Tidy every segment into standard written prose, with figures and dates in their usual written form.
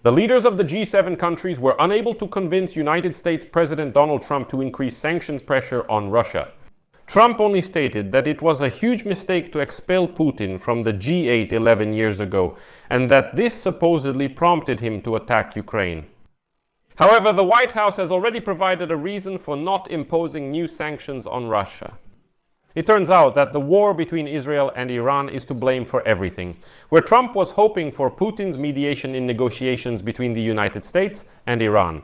The leaders of the G7 countries were unable to convince United States President Donald Trump to increase sanctions pressure on Russia. Trump only stated that it was a huge mistake to expel Putin from the G8 11 years ago, and that this supposedly prompted him to attack Ukraine. However, the White House has already provided a reason for not imposing new sanctions on Russia. It turns out that the war between Israel and Iran is to blame for everything, where Trump was hoping for Putin's mediation in negotiations between the United States and Iran.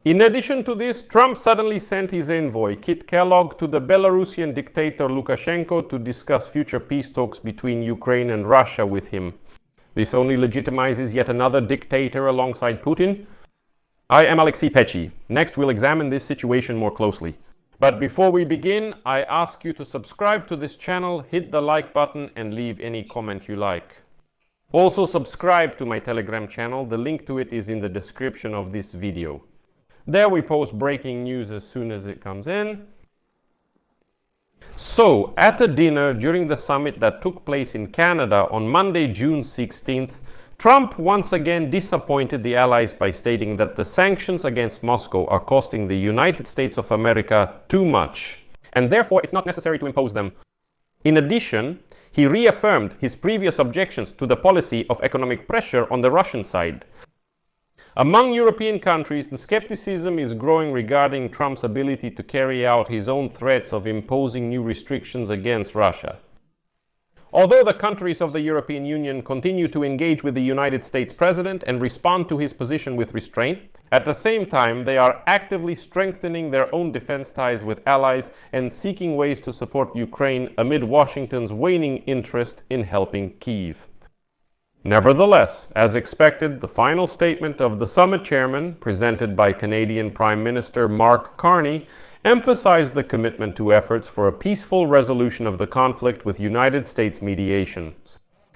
In addition to this, Trump suddenly sent his envoy, Kit Kellogg, to the Belarusian dictator Lukashenko to discuss future peace talks between Ukraine and Russia with him. This only legitimizes yet another dictator alongside Putin. I am Alexei Pechi. Next, we'll examine this situation more closely. But before we begin, I ask you to subscribe to this channel, hit the like button and leave any comment you like. Also subscribe to my Telegram channel, the link to it is in the description of this video. There we post breaking news as soon as it comes in. So, at a dinner during the summit that took place in Canada on Monday, June 16th, Trump once again disappointed the Allies by stating that the sanctions against Moscow are costing the United States of America too much, and therefore it's not necessary to impose them. In addition, he reaffirmed his previous objections to the policy of economic pressure on the Russian side. Among European countries, the skepticism is growing regarding Trump's ability to carry out his own threats of imposing new restrictions against Russia. Although the countries of the European Union continue to engage with the United States President and respond to his position with restraint, at the same time they are actively strengthening their own defense ties with allies and seeking ways to support Ukraine amid Washington's waning interest in helping Kyiv. Nevertheless, as expected, the final statement of the summit chairman, presented by Canadian Prime Minister Mark Carney, emphasized the commitment to efforts for a peaceful resolution of the conflict with United States mediation.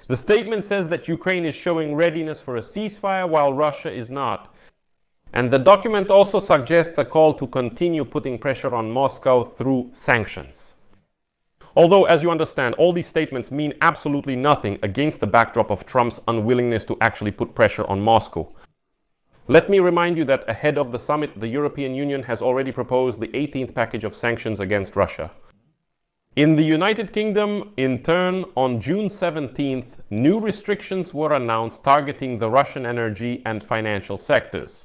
The statement says that Ukraine is showing readiness for a ceasefire while Russia is not. And the document also suggests a call to continue putting pressure on Moscow through sanctions. Although, as you understand, all these statements mean absolutely nothing against the backdrop of Trump's unwillingness to actually put pressure on Moscow. Let me remind you that ahead of the summit, the European Union has already proposed the 18th package of sanctions against Russia. In the United Kingdom, in turn, on June 17th, new restrictions were announced targeting the Russian energy and financial sectors.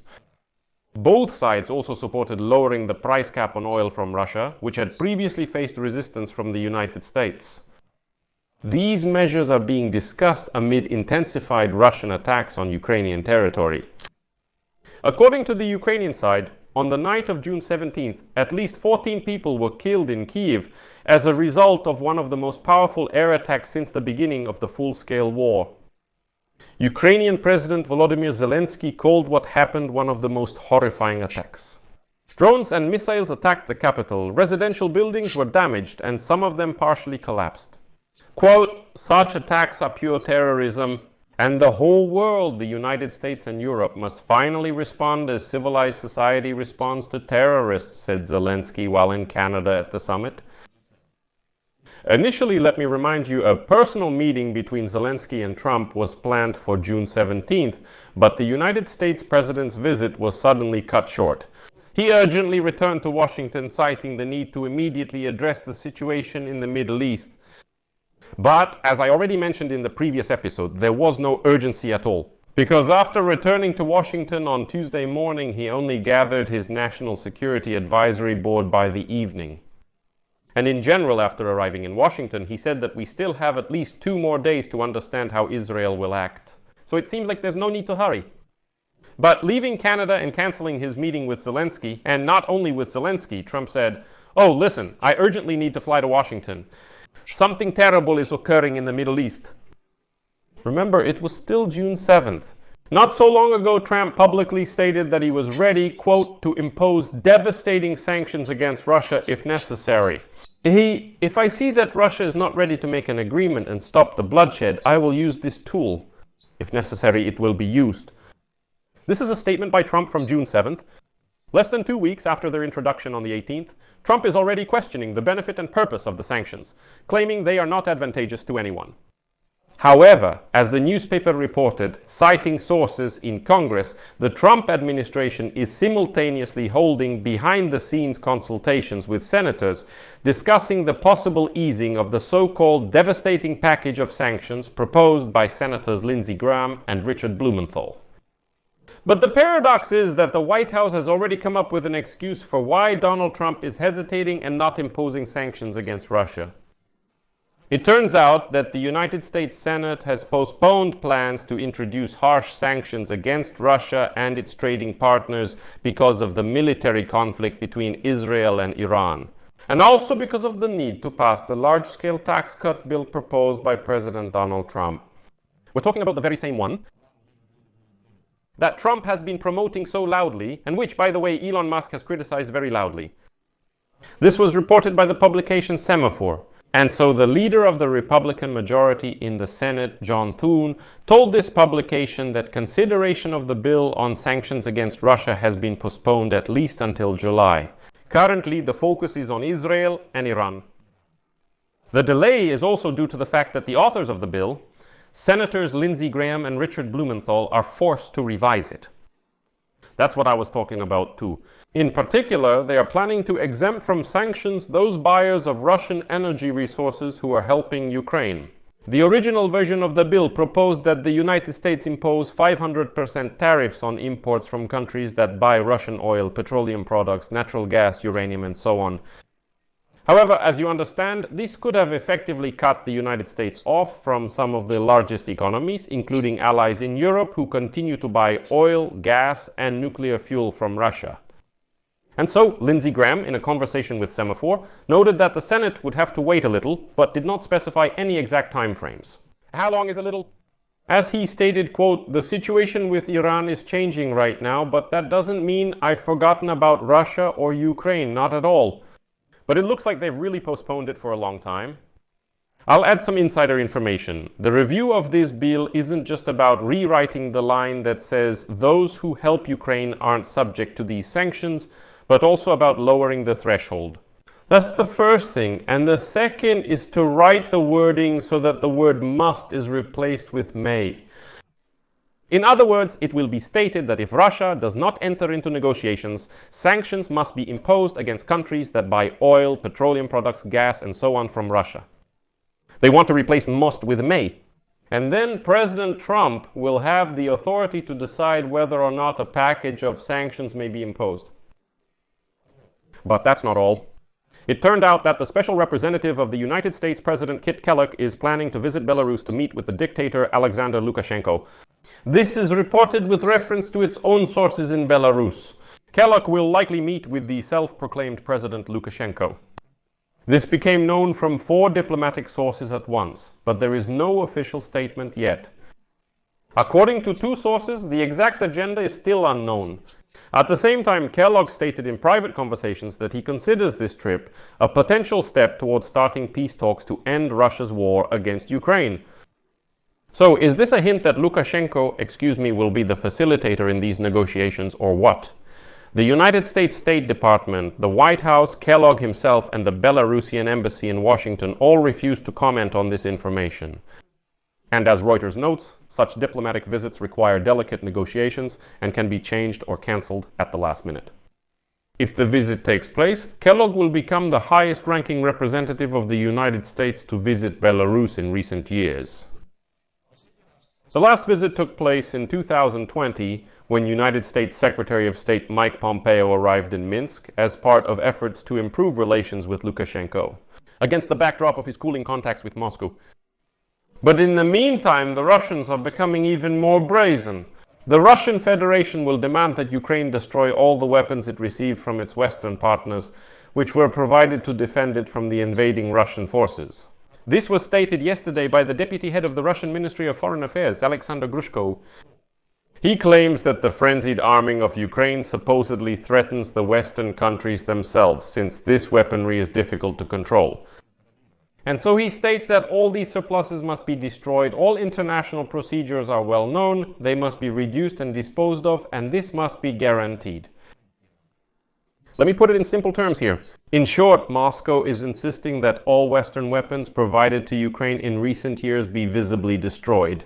Both sides also supported lowering the price cap on oil from Russia, which had previously faced resistance from the United States. These measures are being discussed amid intensified Russian attacks on Ukrainian territory. According to the Ukrainian side, on the night of June 17th, at least 14 people were killed in Kyiv as a result of one of the most powerful air attacks since the beginning of the full-scale war. Ukrainian President Volodymyr Zelensky called what happened one of the most horrifying attacks. Drones and missiles attacked the capital, residential buildings were damaged, and some of them partially collapsed. Quote, "Such attacks are pure terrorism, and the whole world, the United States and Europe, must finally respond as civilized society responds to terrorists," said Zelensky while in Canada at the summit. Initially, let me remind you, a personal meeting between Zelensky and Trump was planned for June 17th, but the United States President's visit was suddenly cut short. He urgently returned to Washington, citing the need to immediately address the situation in the Middle East. But, as I already mentioned in the previous episode, there was no urgency at all. Because after returning to Washington on Tuesday morning, he only gathered his National Security Advisory Board by the evening. And in general, after arriving in Washington, he said that we still have at least 2 more days to understand how Israel will act. So it seems like there's no need to hurry. But leaving Canada and canceling his meeting with Zelensky, and not only with Zelensky, Trump said, "Oh, listen, I urgently need to fly to Washington. Something terrible is occurring in the Middle East." Remember, it was still June 7th. Not so long ago, Trump publicly stated that he was ready, quote, "to impose devastating sanctions against Russia if necessary." If I see that Russia is not ready to make an agreement and stop the bloodshed, I will use this tool. If necessary, it will be used. This is a statement by Trump from June 7th. Less than 2 weeks after their introduction on the 18th, Trump is already questioning the benefit and purpose of the sanctions, claiming they are not advantageous to anyone. However, as the newspaper reported, citing sources in Congress, the Trump administration is simultaneously holding behind-the-scenes consultations with senators discussing the possible easing of the so-called devastating package of sanctions proposed by Senators Lindsey Graham and Richard Blumenthal. But the paradox is that the White House has already come up with an excuse for why Donald Trump is hesitating and not imposing sanctions against Russia. It turns out that the United States Senate has postponed plans to introduce harsh sanctions against Russia and its trading partners because of the military conflict between Israel and Iran, and also because of the need to pass the large-scale tax cut bill proposed by President Donald Trump. We're talking about the very same one that Trump has been promoting so loudly, and which, by the way, Elon Musk has criticized very loudly. This was reported by the publication Semaphore. And so the leader of the Republican majority in the Senate, John Thune, told this publication that consideration of the bill on sanctions against Russia has been postponed at least until July. Currently, the focus is on Israel and Iran. The delay is also due to the fact that the authors of the bill, Senators Lindsey Graham and Richard Blumenthal, are forced to revise it. That's what I was talking about too. In particular, they are planning to exempt from sanctions those buyers of Russian energy resources who are helping Ukraine. The original version of the bill proposed that the United States impose 500% tariffs on imports from countries that buy Russian oil, petroleum products, natural gas, uranium, and so on. However, as you understand, this could have effectively cut the United States off from some of the largest economies, including allies in Europe who continue to buy oil, gas, and nuclear fuel from Russia. And so, Lindsey Graham, in a conversation with Semaphore, noted that the Senate would have to wait a little, but did not specify any exact time frames. How long is a little? As he stated, quote, "The situation with Iran is changing right now, but that doesn't mean I've forgotten about Russia or Ukraine, not at all. But it looks like they've really postponed it for a long time." I'll add some insider information. The review of this bill isn't just about rewriting the line that says those who help Ukraine aren't subject to these sanctions, but also about lowering the threshold. That's the first thing. And the second is to write the wording so that the word must is replaced with may. In other words, it will be stated that if Russia does not enter into negotiations, sanctions must be imposed against countries that buy oil, petroleum products, gas, and so on from Russia. They want to replace must with may. And then President Trump will have the authority to decide whether or not a package of sanctions may be imposed. But that's not all. It turned out that the special representative of the United States President Kit Kellogg is planning to visit Belarus to meet with the dictator Alexander Lukashenko. This is reported with reference to its own sources in Belarus. Kellogg will likely meet with the self-proclaimed President Lukashenko. This became known from 4 diplomatic sources at once, but there is no official statement yet. According to 2 sources, the exact agenda is still unknown. At the same time, Kellogg stated in private conversations that he considers this trip a potential step towards starting peace talks to end Russia's war against Ukraine. So, is this a hint that Lukashenko, will be the facilitator in these negotiations, or what? The United States State Department, the White House, Kellogg himself, and the Belarusian embassy in Washington all refused to comment on this information. And as Reuters notes, such diplomatic visits require delicate negotiations and can be changed or cancelled at the last minute. If the visit takes place, Kellogg will become the highest-ranking representative of the United States to visit Belarus in recent years. The last visit took place in 2020 when United States Secretary of State Mike Pompeo arrived in Minsk as part of efforts to improve relations with Lukashenko, against the backdrop of his cooling contacts with Moscow. But in the meantime, the Russians are becoming even more brazen. The Russian Federation will demand that Ukraine destroy all the weapons it received from its Western partners, which were provided to defend it from the invading Russian forces. This was stated yesterday by the deputy head of the Russian Ministry of Foreign Affairs, Alexander Grushko. He claims that the frenzied arming of Ukraine supposedly threatens the Western countries themselves, since this weaponry is difficult to control. And so he states that all these surpluses must be destroyed, all international procedures are well known, they must be reduced and disposed of, and this must be guaranteed. Let me put it in simple terms here. In short, Moscow is insisting that all Western weapons provided to Ukraine in recent years be visibly destroyed.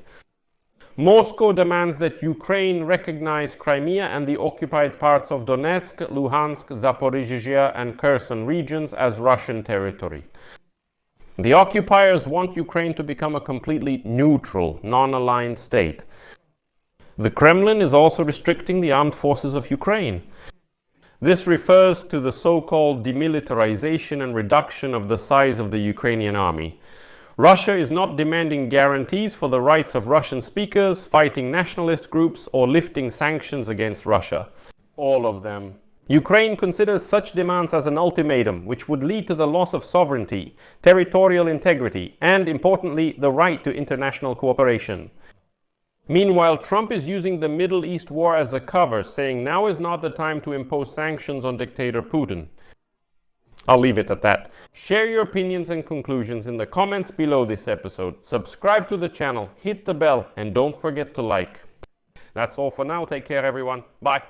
Moscow demands that Ukraine recognize Crimea and the occupied parts of Donetsk, Luhansk, Zaporizhzhia and Kherson regions as Russian territory. The occupiers want Ukraine to become a completely neutral, non-aligned state. The Kremlin is also restricting the armed forces of Ukraine. This refers to the so-called demilitarization and reduction of the size of the Ukrainian army. Russia is not demanding guarantees for the rights of Russian speakers, fighting nationalist groups, or lifting sanctions against Russia. All of them. Ukraine considers such demands as an ultimatum, which would lead to the loss of sovereignty, territorial integrity, and, importantly, the right to international cooperation. Meanwhile, Trump is using the Middle East war as a cover, saying now is not the time to impose sanctions on dictator Putin. I'll leave it at that. Share your opinions and conclusions in the comments below this episode. Subscribe to the channel, hit the bell, and don't forget to like. That's all for now. Take care, everyone. Bye.